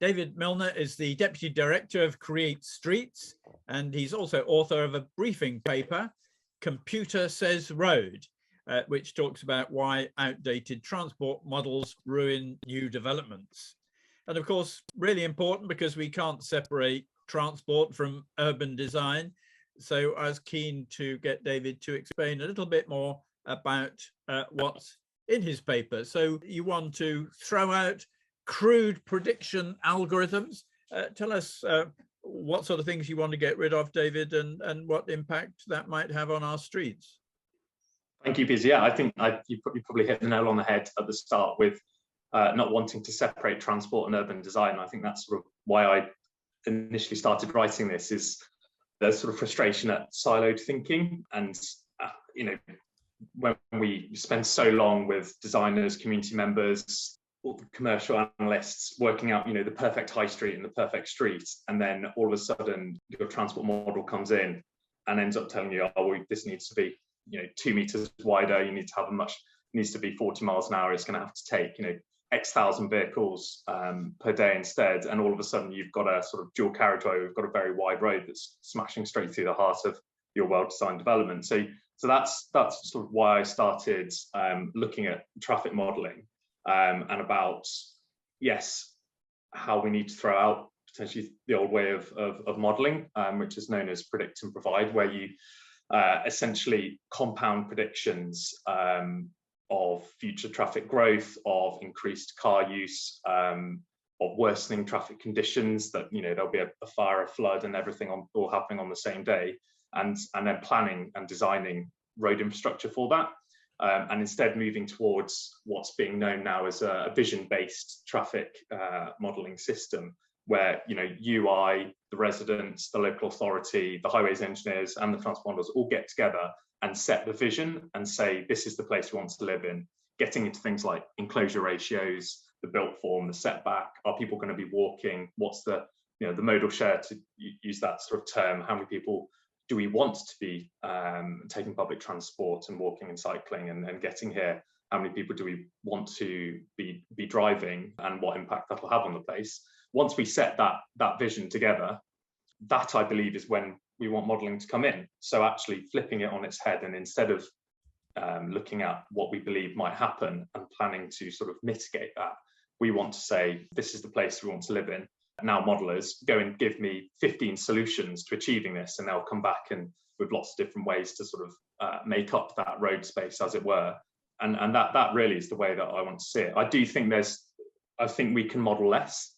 David Milner is the Deputy Director of Create Streets, and he's also author of a briefing paper, Computer Says Road, which talks about why outdated transport models ruin new developments. And of course, really important because we can't separate transport from urban design. So I was keen to get David to explain a little bit more about what's in his paper. So you want to throw out crude prediction algorithms. Tell us what sort of things you want to get rid of, David, and what impact that might have on our streets. Thank you, Peter. Yeah, I think you probably hit the nail on the head at the start with not wanting to separate transport and urban design. I think that's sort of why I initially started writing this, is there's sort of frustration at siloed thinking. And, you know, when we spend so long with designers, community members, all the commercial analysts working out, you know, the perfect high street and the perfect street, and then all of a sudden your transport model comes in and ends up telling you, oh, this needs to be, you know, 2 meters wider, you need to have needs to be 40 miles an hour, it's going to have to take, you know, X thousand vehicles per day instead, and all of a sudden you've got a sort of dual carriageway, we've got a very wide road that's smashing straight through the heart of your well-designed development. So that's sort of why I started looking at traffic modelling and about, yes, how we need to throw out potentially the old way of modelling, which is known as predict and provide, where you essentially compound predictions of future traffic growth, of increased car use, of worsening traffic conditions, that, you know, there'll be a fire, a flood, and everything all happening on the same day, and then planning and designing road infrastructure for that, and instead moving towards what's being known now as a vision-based traffic modelling system, where, you know, UI, the residents, the local authority, the highways engineers, and the transport models all get together and set the vision and say, this is the place we want to live in, getting into things like enclosure ratios, the built form, the setback. Are people going to be walking? What's the, you know, the modal share, to use that sort of term? How many people do we want to be taking public transport and walking and cycling and getting here? How many people do we want to be driving, and what impact that'll have on the place? Once we set that vision together, that, I believe, is when we want modelling to come in. So actually flipping it on its head, and instead of looking at what we believe might happen and planning to sort of mitigate that, we want to say, this is the place we want to live in. Now modelers, go and give me 15 solutions to achieving this, and they'll come back and with lots of different ways to sort of make up that road space, as it were. And that really is the way that I want to see it. I do think I think we can model less.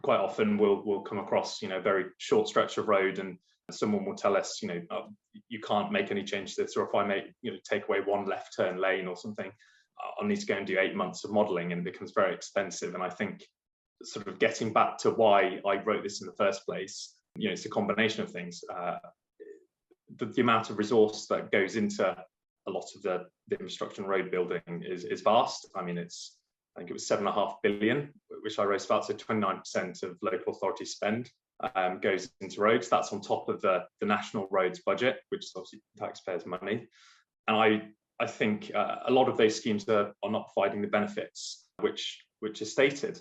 Quite often we'll come across, you know, a very short stretch of road, and someone will tell us, you know, you can't make any change to this, or if I make, you know, take away one left turn lane or something, I'll need to go and do 8 months of modelling, and it becomes very expensive. And I think sort of getting back to why I wrote this in the first place, you know, it's a combination of things. The amount of resource that goes into a lot of the infrastructure and road building is vast. I mean, I think it was 7.5 billion, which I wrote about, so 29% of local authority spend goes into roads. That's on top of the national roads budget, which is obviously taxpayers' money. And I think a lot of those schemes are not providing the benefits which are stated.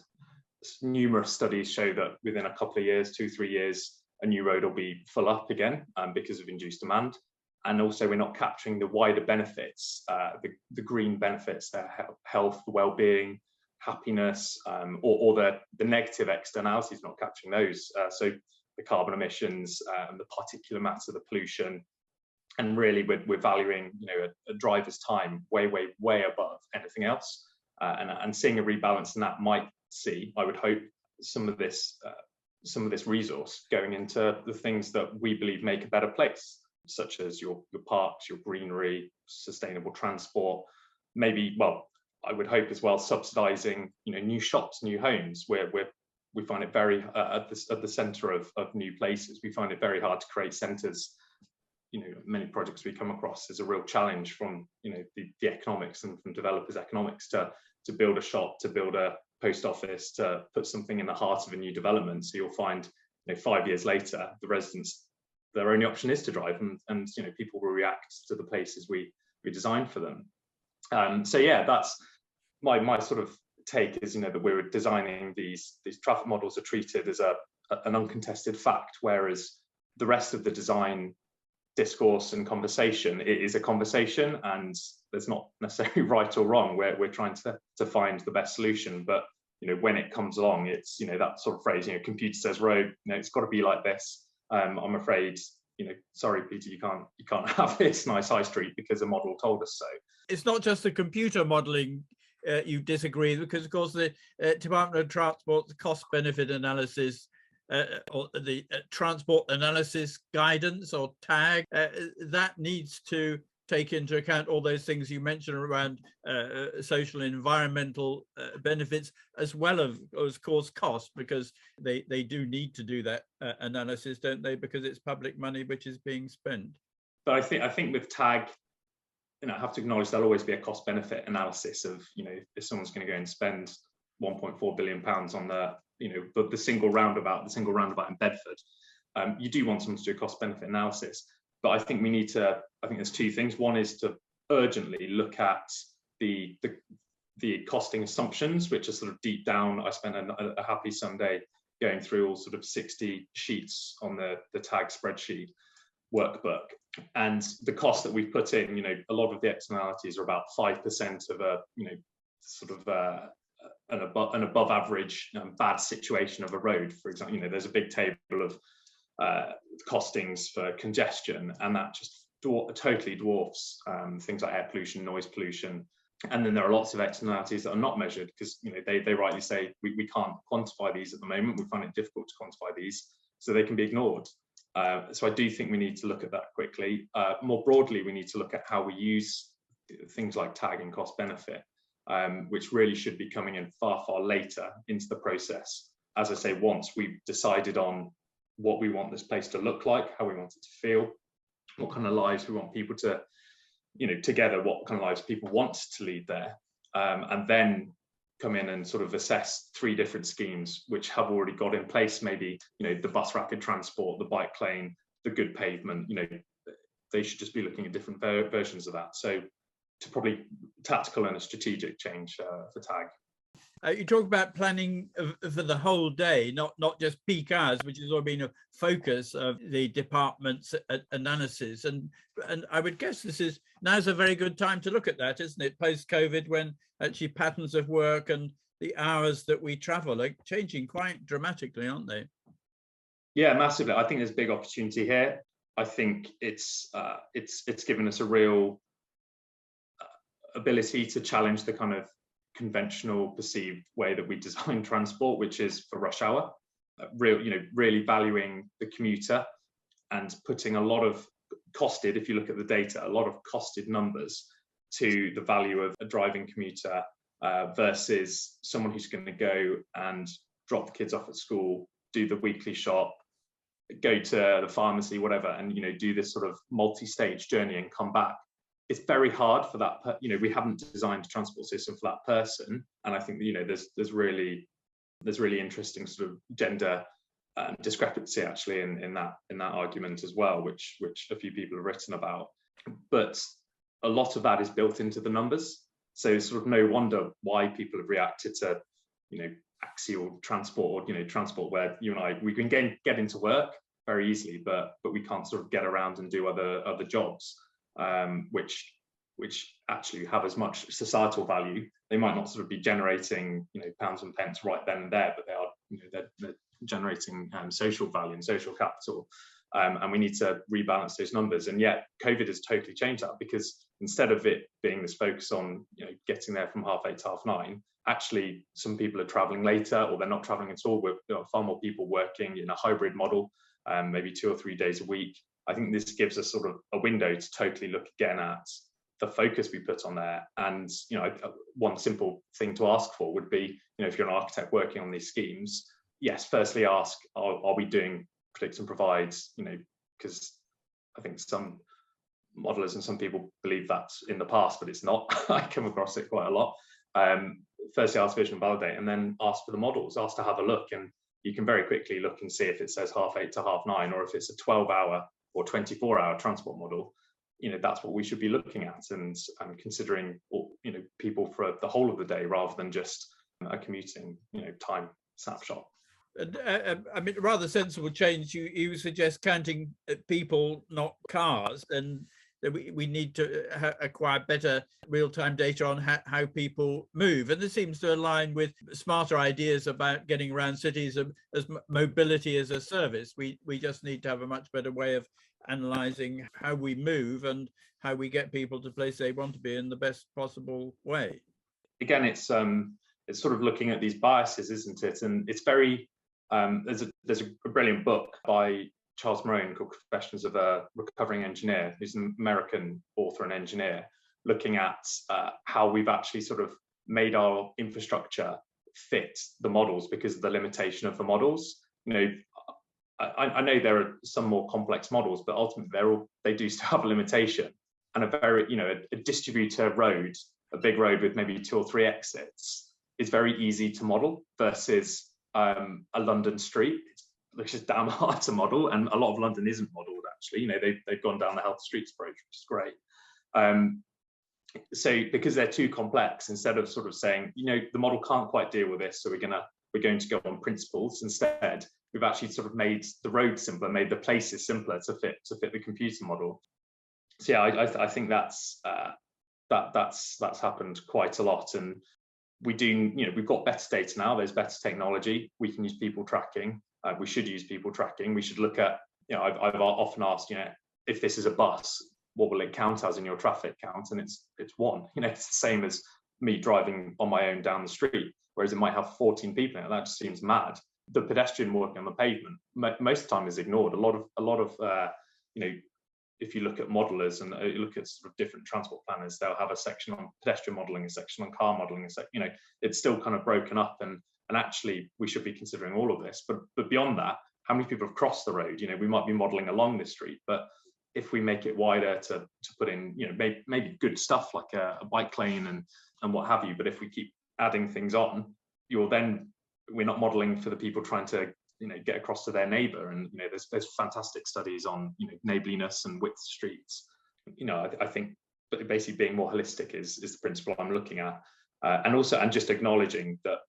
Numerous studies show that within a couple of years, 2-3 years, a new road will be full up again because of induced demand. And also, we're not capturing the wider benefits, the green benefits, health, well-being, happiness, or the negative externalities, not capturing those. So the carbon emissions, the particulate matter, the pollution, and really we're valuing, you know, a driver's time way above anything else. And seeing a rebalance in that might see, I would hope, some of this resource going into the things that we believe make a better place, such as your parks, your greenery, sustainable transport. Maybe, well, I would hope as well, subsidising, you know, new shops, new homes, where we find it very at the centre of new places. We find it very hard to create centres. You know, many projects we come across is a real challenge from, you know, the economics and from developers' economics to build a shop, to build a post office, to put something in the heart of a new development. So you'll find, you know, 5 years later, the residents, their only option is to drive, and you know, people will react to the places we designed for them. So yeah, that's my sort of take is, that we're designing these traffic models are treated as an uncontested fact, whereas the rest of the design discourse and conversation, it is a conversation, and there's not necessarily right or wrong. We're trying to find the best solution, but when it comes along, it's that sort of phrase, computer says road, it's got to be like this. I'm afraid, sorry Peter, you can't have this nice high street because a model told us so. It's not just the computer modeling you disagree, because of course the Department of Transport's cost benefit analysis or the transport analysis guidance, or TAG, that needs to take into account all those things you mentioned around social and environmental benefits, as well as, of course, cost, because they do need to do that analysis, don't they? Because it's public money which is being spent. But I think with TAG, I have to acknowledge there'll always be a cost benefit analysis of, if someone's going to go and spend £1.4 billion on the single roundabout in Bedford, you do want someone to do a cost benefit analysis. But I think there's two things. One is to urgently look at the costing assumptions, which are sort of deep down. I spent a happy Sunday going through all sort of 60 sheets on the TAG spreadsheet workbook, and the cost that we've put in, a lot of the externalities are about 5% of an above average bad situation of a road. For example, there's a big table of costings for congestion, and that just totally dwarfs things like air pollution, noise pollution. And then there are lots of externalities that are not measured, because they rightly say we can't quantify these at the moment. We find it difficult to quantify these, so they can be ignored. So I do think we need to look at that quickly. More broadly, we need to look at how we use things like TAG and cost benefit, which really should be coming in far, far later into the process. As I say, once we've decided on what we want this place to look like, how we want it to feel, what kind of lives we want people to, together, what kind of lives people want to lead there, and then come in and sort of assess 3 different schemes which have already got in place. Maybe, the bus rapid transport, the bike lane, the good pavement, they should just be looking at different versions of that. So to probably tactical and a strategic change for TAG. You talk about planning for the whole day, not just peak hours, which has always been a focus of the department's analysis. And I would guess now's a very good time to look at that, isn't it? Post-COVID, when actually patterns of work and the hours that we travel are changing quite dramatically, aren't they? Yeah, massively. I think there's a big opportunity here. I think it's given us a real ability to challenge the kind of conventional perceived way that we design transport, which is for rush hour, really valuing the commuter and putting a lot of costed, if you look at the data, a lot of costed numbers to the value of a driving commuter versus someone who's going to go and drop the kids off at school, do the weekly shop, go to the pharmacy, whatever, and do this sort of multi-stage journey and come back. It's very hard for that. We haven't designed a transport system for that person, and I think there's really interesting sort of gender discrepancy actually in that argument as well, which a few people have written about. But a lot of that is built into the numbers, so it's sort of no wonder why people have reacted to axial transport, or transport where you and I, we can get into work very easily, but we can't sort of get around and do other jobs. Which actually have as much societal value. They might not sort of be generating pounds and pence right then and there, but they are they're generating social value and social capital, and we need to rebalance those numbers. And yet COVID has totally changed that, because instead of it being this focus on getting there from 8:30 to 9:30, actually some people are traveling later, or they're not traveling at all. We've got far more people working in a hybrid model, maybe 2 or 3 days a week. I think this gives us sort of a window to totally look again at the focus we put on there. And one simple thing to ask for would be, if you're an architect working on these schemes, yes, firstly ask, are we doing predict and provides? Because I think some modelers and some people believe that's in the past, but it's not. I come across it quite a lot. Firstly ask vision and validate, and then ask for the models, ask to have a look, and you can very quickly look and see if it says 8:30 to 9:30, or if it's a 12-hour or 24-hour transport model. That's what we should be looking at, and considering people for the whole of the day, rather than just a commuting time snapshot. I mean, rather sensible change. You suggest counting people, not cars, and that we need to acquire better real-time data on how people move. And this seems to align with smarter ideas about getting around cities as mobility as a service. We just need to have a much better way of analysing how we move and how we get people to places they want to be in the best possible way. Again, it's sort of looking at these biases, isn't it? And it's very there's a brilliant book by Charles Morone called Confessions of a Recovering Engineer, who's an American author and engineer, looking at how we've actually sort of made our infrastructure fit the models because of the limitation of the models. I know there are some more complex models, but ultimately they do still have a limitation. And a distributor road, a big road with maybe 2 or 3 exits, is very easy to model versus a London street, which is damn hard to model, and a lot of London isn't modelled actually. They've gone down the Health Streets approach, which is great. So because they're too complex, instead of sort of saying, the model can't quite deal with this, so we're going to go on principles, instead we've actually sort of made the road simpler, made the places simpler to fit the computer model. So yeah, I think that's happened quite a lot. And we've got better data now, there's better technology, we can use people tracking. We should use people tracking. We should look at, I've often asked, if this is a bus, what will it count as in your traffic count? And it's 1. It's the same as me driving on my own down the street, whereas it might have 14 people in it. That just seems mad. The pedestrian walking on the pavement, most of the time is ignored. A lot of if you look at modelers and you look at sort of different transport planners, they'll have a section on pedestrian modelling, a section on car modelling, it's still kind of broken up, and actually we should be considering all of this. But beyond that, how many people have crossed the road? We might be modelling along this street, but if we make it wider to put in, maybe good stuff like a bike lane and what have you, but if we keep adding things on, we're not modelling for the people trying to get across to their neighbour. And there's fantastic studies on neighbourliness and width streets. I think, but basically being more holistic is the principle I'm looking at, and just acknowledging that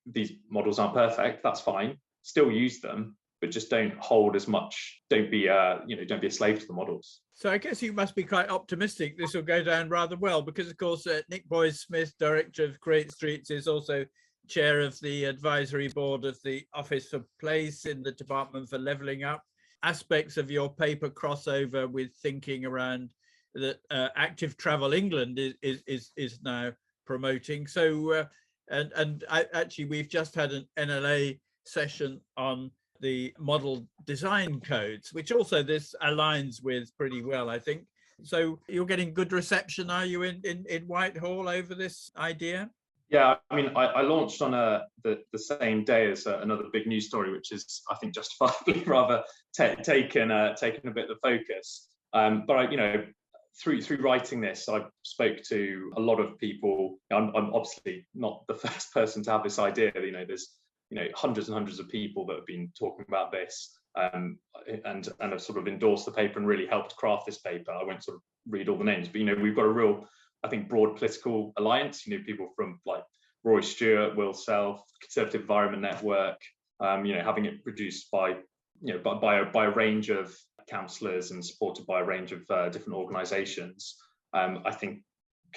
these models aren't perfect. That's fine. Still use them, but just don't hold as much. Don't be a slave to the models. So I guess you must be quite optimistic this will go down rather well, because of course Nick Boys-Smith, director of Create Streets, is also chair of the advisory board of the Office for Place in the Department for Levelling Up. Aspects of your paper crossover with thinking around that Active Travel England is now promoting. So actually we've just had an NLA session on the model design codes, which also this aligns with pretty well, I think. So you're getting good reception, are you, in Whitehall over this idea? Yeah, I mean, I launched on the same day as another big news story, which is, I think, justifiably rather taken a bit of the focus. But through writing this, I spoke to a lot of people. I'm obviously not the first person to have this idea. There's hundreds and hundreds of people that have been talking about this, and have sort of endorsed the paper and really helped craft this paper. I won't sort of read all the names, but we've got a real, I think, broad political alliance. People from like Roy Stewart, Will Self, Conservative Environment Network, having it produced by a range of councillors and supported by a range of different organisations. I think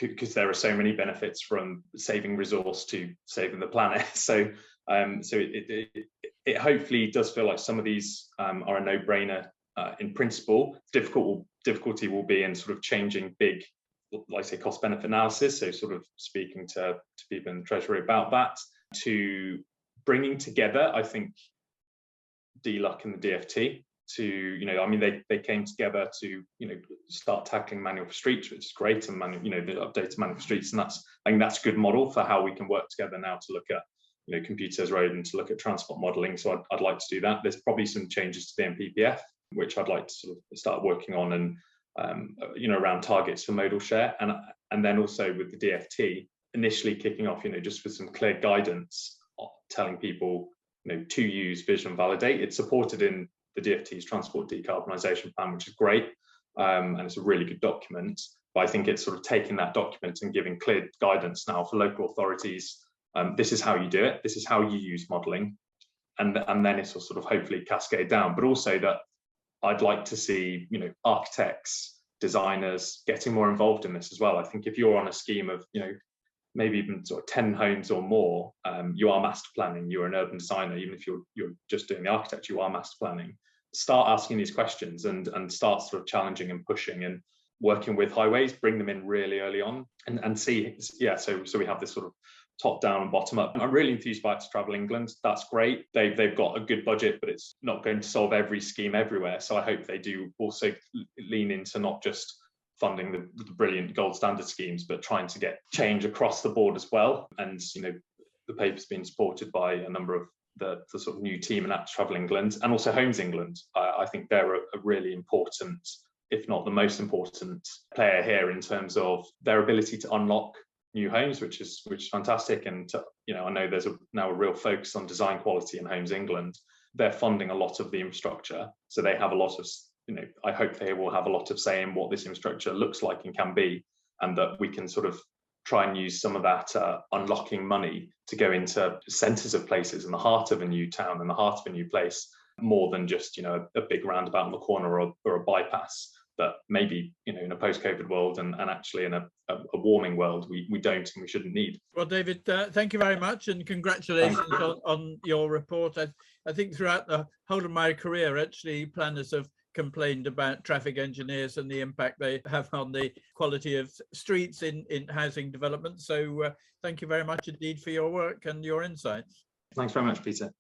because there are so many benefits from saving resource to saving the planet. So it hopefully does feel like some of these are a no-brainer in principle. Difficulty will be in sort of changing big, like say, cost-benefit analysis. So sort of speaking to people in the Treasury about that, to bringing together, I think, DLUC and the DFT to, they came together to, start tackling manual for streets, which is great, and the updated manual for streets. And I think that's a good model for how we can work together now to look at, computers road and to look at transport modelling. So I'd like to do that. There's probably some changes to the MPPF, which I'd like to sort of start working on, and around targets for modal share, and then also with the DFT initially kicking off, just with some clear guidance, telling people, to use Vision Validate. It's supported in the DFT's Transport Decarbonisation Plan, which is great, and it's a really good document. But I think it's sort of taking that document and giving clear guidance now for local authorities This is how you do it. This is how you use modelling, and then it will sort of hopefully cascade down. But also that I'd like to see, you know, architects, designers getting more involved in this as well. I think if you're on a scheme of, you know, maybe even sort of 10 homes or more, you are master planning, you're an urban designer. Even if you're just doing the architecture, you are master planning. Start asking these questions and start sort of challenging and pushing and working with highways, bring them in really early on and see, yeah, so we have this sort of top down and bottom up. I'm really enthused by Travel England. That's great. They've got a good budget, but it's not going to solve every scheme everywhere. So I hope they do also lean into not just funding the brilliant gold standard schemes, but trying to get change across the board as well. And, you know, the paper's been supported by a number of the sort of new team at Travel England and also Homes England. I think they're a really important, if not the most important player here in terms of their ability to unlock new homes, which is fantastic. And you know, I know there's now a real focus on design quality in Homes England. They're funding a lot of the infrastructure, so they have a lot of, you know, I hope they will have a lot of say in what this infrastructure looks like and can be, and that we can sort of try and use some of that unlocking money to go into centres of places in the heart of a new town, in the heart of a new place, more than just, you know, a big roundabout on the corner or a bypass that maybe, you know, in a post-COVID world and actually in a warming world, we don't and we shouldn't need. Well, David, thank you very much and congratulations on your report. I think throughout the whole of my career, actually, planners have complained about traffic engineers and the impact they have on the quality of streets in housing development. So thank you very much indeed for your work and your insights. Thanks very much, Peter.